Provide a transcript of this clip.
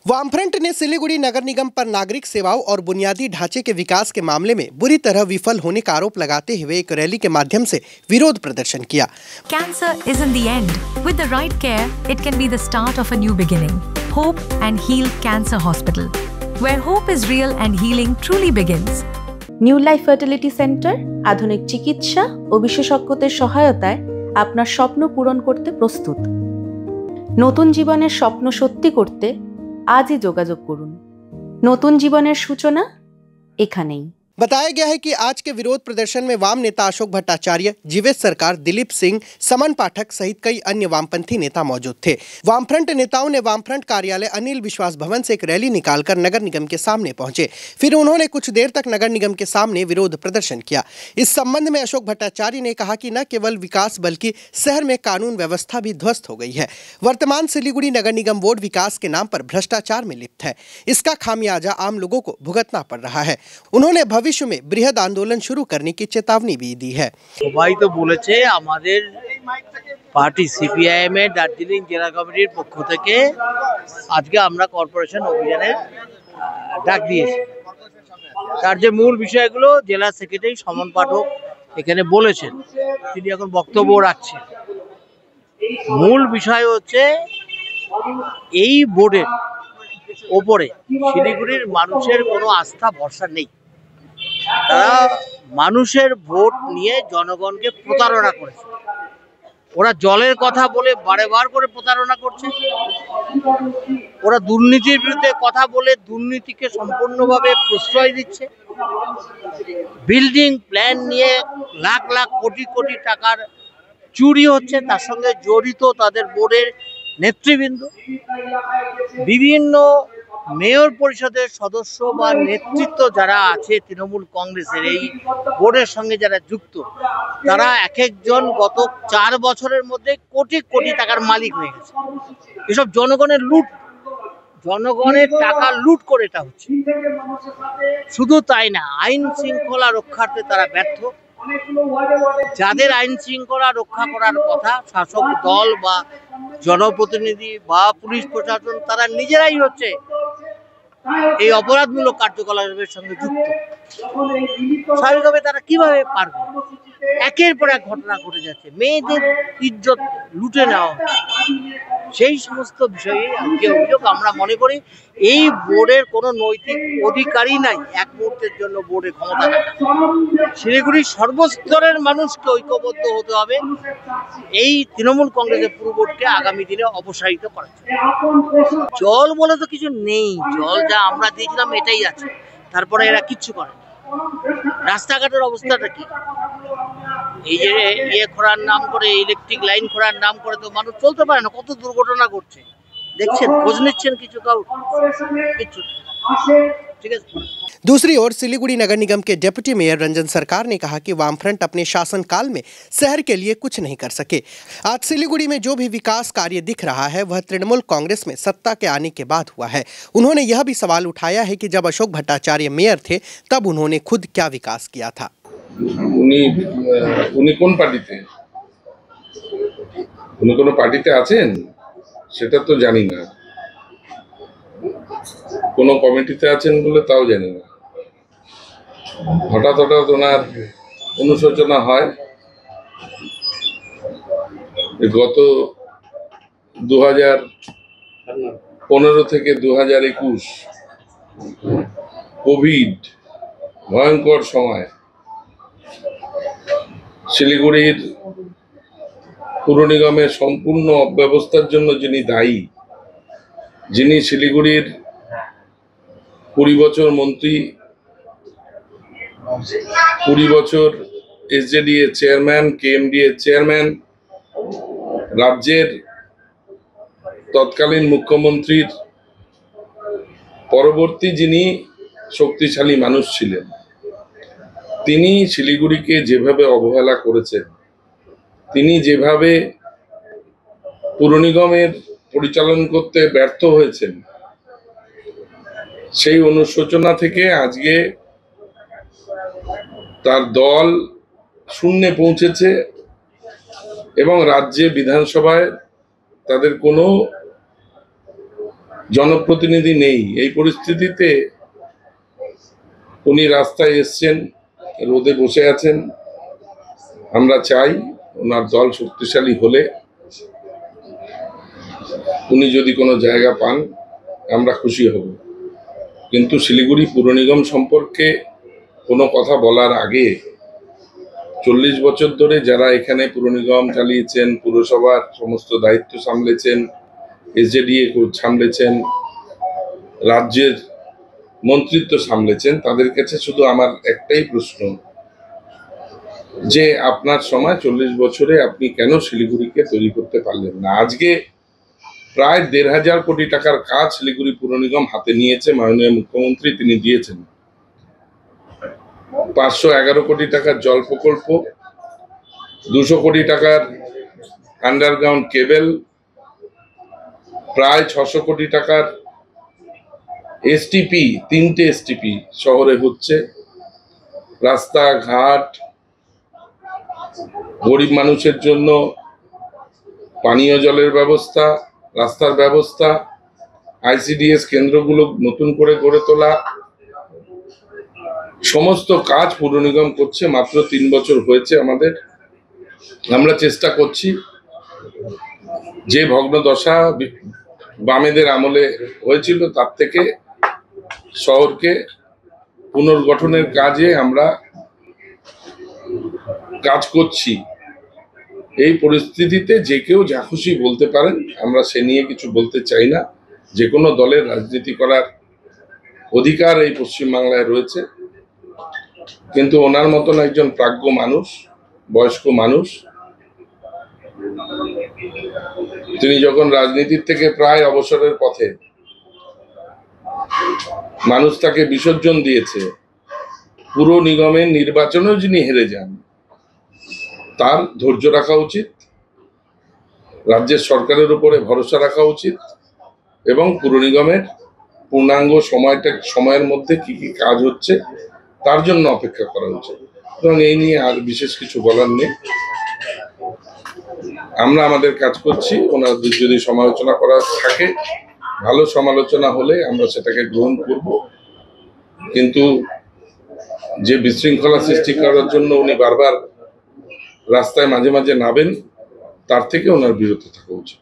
वामफ्रंट ने सिलीगुड़ी नगर निगम पर नागरिक सेवाओं और बुनियादी ढांचे के विकास के मामले में बुरी तरह विफल होने का आरोप लगाते हुए एक रैली के माध्यम से विरोध प्रदर्शन किया। Cancer isn't the end. With the right care, it can be the start of a new beginning. Hope and Heal Cancer Hospital, where hope is real and healing truly begins. New life fertility centre আধুনিক চিকিৎসা ও বিশেষজ্ঞদের সহায়তায় আপনার স্বপ্ন পূরণ করতে প্রস্তুত। নতুন জীবনের স্বপ্ন সত্যি করতে আজই যোগাযোগ করুন। নতুন জীবনের সূচনা এখানেই। बताया गया है कि आज के विरोध प्रदर्शन में वाम नेता अशोक भट्टाचार्य, जीवेश सरकार, दिलीप सिंह, समन पाठक सहित कई अन्य वामपंथी नेता मौजूद थे। वामफ्रंट नेताओं ने वामफ्रंट कार्यालय अनिल विश्वास भवन से एक रैली निकालकर नगर निगम के सामने पहुंचे। फिर उन्होंने कुछ देर तक नगर निगम के सामने विरोध प्रदर्शन किया। इस संबंध में अशोक भट्टाचार्य ने कहा कि न केवल विकास बल्कि शहर में कानून व्यवस्था भी ध्वस्त हो गई है। वर्तमान सिलीगुड़ी नगर निगम बोर्ड विकास के नाम पर भ्रष्टाचार में लिप्त है। इसका खामियाजा आम लोगों को भुगतना पड़ रहा है। उन्होंने भविष्य में बृहद आंदोलन शुरू करने की चेतावनी भी दी है। সবাই তো বলেছে আমাদের পার্টি সিপিআইএম এর দার্জিলিং জেলা কমিটির পক্ষ থেকে আজকে আমরা কর্পোরেশন অভিযানের ডাক দিয়েছি। তার যে মূল বিষয়গুলো জেলা সেক্রেটারি সমন পাঠক এখানে বলেছেন, তিনি এখন বক্তব্য রাখছেন। মূল বিষয় হচ্ছে এই বোর্ডের ওপরে শিলিগুড়ির মানুষের কোনো আস্থা ভরসা নেই। তারা মানুষের ভোট নিয়ে জনগণকে প্রতারণা করেছে। ওরা জলের কথা বলে বারবার করে প্রতারণা করছে। ওরা দুর্নীতির বিরুদ্ধে কথা বলে দুর্নীতিকে সম্পূর্ণভাবে প্রশ্রয় দিচ্ছে। বিল্ডিং প্ল্যান নিয়ে লাখ লাখ কোটি কোটি টাকার চুরি হচ্ছে, তার সঙ্গে জড়িত তাদের বোর্ডের নেতৃবৃন্দ। বিভিন্ন মেয়র পরিষদের সদস্য বা নেতৃত্ব যারা আছে তৃণমূল কংগ্রেসের এই বোর্ডের সঙ্গে যারা যুক্ত, তারা এক একজন গত 4 বছরের মধ্যে কোটি কোটি টাকার মালিক হয়ে গেছে। এসব জনগণের লুট, জনগণের টাকা লুট করে এটা হচ্ছে। শুধু তাই না, আইন শৃঙ্খলা রক্ষার্থে তারা ব্যর্থ। যাদের আইন শৃঙ্খলা রক্ষা করার কথা, শাসক দল বা জনপ্রতিনিধি বা পুলিশ প্রশাসন, তারা নিজেরাই হচ্ছে এই অপরাধমূলক কার্যকলাপের সঙ্গে যুক্ত। স্বাভাবিকভাবে তারা কিভাবে পারবে? একের পর এক ঘটনা ঘটে যাচ্ছে, মেয়েদের ইজ্জত লুটে নেওয়া হচ্ছে। সেই সমস্ত বিষয়ে আজকে অভিযোগ। আমরা মনে করি এই বোর্ডের কোনো নৈতিক অধিকারই নাই এক মুহূর্তের জন্য বোর্ডের ক্ষমতা রাখা। শিলিগুড়ির সর্বস্তরের মানুষকে ঐক্যবদ্ধ হতে হবে এই তৃণমূল কংগ্রেসের পুরো বোর্ডকে আগামী দিনে অপসারিত করা। জল বলে তো কিছু নেই, জল যা আমরা দিয়েছিলাম এটাই আছে, তারপরে এরা কিচ্ছু করে না। রাস্তাঘাটের অবস্থাটা কি? এই যে ইয়ে খোঁড়ার নাম করে, ইলেকট্রিক লাইন খোঁড়ার নাম করে তো মানুষ চলতে পারে না। কত দুর্ঘটনা ঘটছে দেখছেন, খোঁজ নিচ্ছেন কিছু কাউ? কিচ্ছু। दूसरी ओर सिलीगुड़ी नगर निगम के डिप्टी मेयर रंजन सरकार ने कहा कि वामफ्रंट अपने शासनकाल में शहर के लिए कुछ नहीं कर सके। आज सिलीगुड़ी में जो भी विकास कार्य दिख रहा है वह तृणमूल कांग्रेस में सत्ता के आने के बाद हुआ है। उन्होंने यह भी सवाल उठाया है कि जब अशोक भट्टाचार्य मेयर थे तब उन्होंने खुद क्या विकास किया था। উনি কোন পার্টিতে, উনি কোন পার্টিতে আছেন সেটা তো জানি না, কোন কমিটিতে আছেন বলে তাও জানি না। হঠাৎ হঠাৎ ওনার অনুশোচনা হয়। গত 2015 থেকে 2021 কোভিড ভয়ঙ্কর সময় শিলিগুড়ির পুর নিগমের সম্পূর্ণ অব্যবস্থার জন্য যিনি দায়ী, যিনি শিলিগুড়ির 20 বছর মন্ত্রী, 20 বছর এসজেডিএ চেয়ারম্যান, কেএমডিএ চেয়ারম্যান, রাজ্যের তৎকালীন মুখ্যমন্ত্রীর পরবর্তী যিনি শক্তিশালী মানুষ ছিলেন, তিনি শিলিগুড়িকে যেভাবে অবহেলা করেছেন, তিনি যেভাবে পুর নিগমের পরিচালন করতে ব্যর্থ হয়েছেন, সেই অনুশোচনা থেকে আজকে তার দল শূন্যে পৌঁছেছে এবং রাজ্যে বিধানসভায় তাদের কোনো জনপ্রতিনিধি নেই। এই পরিস্থিতিতে উনি রাস্তায় এসছেন, রোদে বসে আছেন। আমরা চাই ওনার দল শক্তিশালী হলে উনি যদি কোনো জায়গা পান আমরা খুশি হব। কিন্তু শিলিগুড়ি পুর নিগম সম্পর্কে কোনো কথা বলার আগে 40 বছর ধরে যারা এখানে পুর নিগম চালিয়েছেন, পুরসভার সমস্ত দায়িত্ব সামলেছেন, এসজেডিএ সামলেছেন, রাজ্যের মন্ত্রিত্ব সামলেছেন, তাদের কাছে শুধু আমার একটাই প্রশ্ন, যে আপনার সময় 40 বছরে আপনি কেন শিলিগুড়িকে তৈরি করতে পারলেন না? আজকে প্রায় 1,500 কোটি টাকার কাজ শিলিগুড়ি পুর নিগম হাতে নিয়েছে। মাননীয় মুখ্যমন্ত্রী তিনি দিয়েছেন 511 কোটি টাকার জল প্রকল্প, 200 কোটি টাকার আন্ডারগ্রাউন্ড কেবল, প্রায় 600 কোটি টাকার এসটিপি, 3টে এসটিপি শহরে হচ্ছে। রাস্তাঘাট, গরিব মানুষের জন্য পানীয় জলের ব্যবস্থা, রাস্তার ব্যবস্থা, আইসিডিএস কেন্দ্রগুলো নতুন করে গড়ে তোলা, সমস্ত কাজ পুর নিগম করছে। মাত্র 3 বছর হয়েছে আমাদের। আমরা চেষ্টা করছি যে ভগ্নদশা বামেদের আমলে হয়েছিল তার থেকে শহরকে পুনর্গঠনের কাজে আমরা কাজ করছি। এই পরিস্থিতিতে যে কেউ যা খুশি বলতে পারেন, আমরা সে নিয়ে কিছু বলতে চাই না। যে কোনো দলের রাজনীতি করার অধিকার এই পশ্চিমবাংলায় রয়েছে, কিন্তু ওনার মতন একজন প্রাজ্ঞ মানুষ, বয়স্ক মানুষ, তিনি যখন রাজনীতির থেকে প্রায় অবসরের পথে, মানুষ তাকে বিসর্জন দিয়েছে, পুর নিগমের নির্বাচনেও যিনি হেরে যান, তার ধৈর্য রাখা উচিত, রাজ্যের সরকারের উপরে ভরসা রাখা উচিত এবং পুর নিগমের পূর্ণাঙ্গ সময়ের মধ্যে কি কি কাজ হচ্ছে তার জন্য অপেক্ষা করা উচিত। এবং এই নিয়ে আর বিশেষ কিছু বলার নেই। আমরা আমাদের কাজ করছি। ওনাদের যদি সমালোচনা করা থাকে, ভালো সমালোচনা হলে আমরা সেটাকে গ্রহণ করব, কিন্তু যে বিশৃঙ্খলা সৃষ্টি করার জন্য উনি বারবার রাস্তায় মাঝে মাঝে নামেন, তার থেকে ওনার বিরত থাকা উচিত।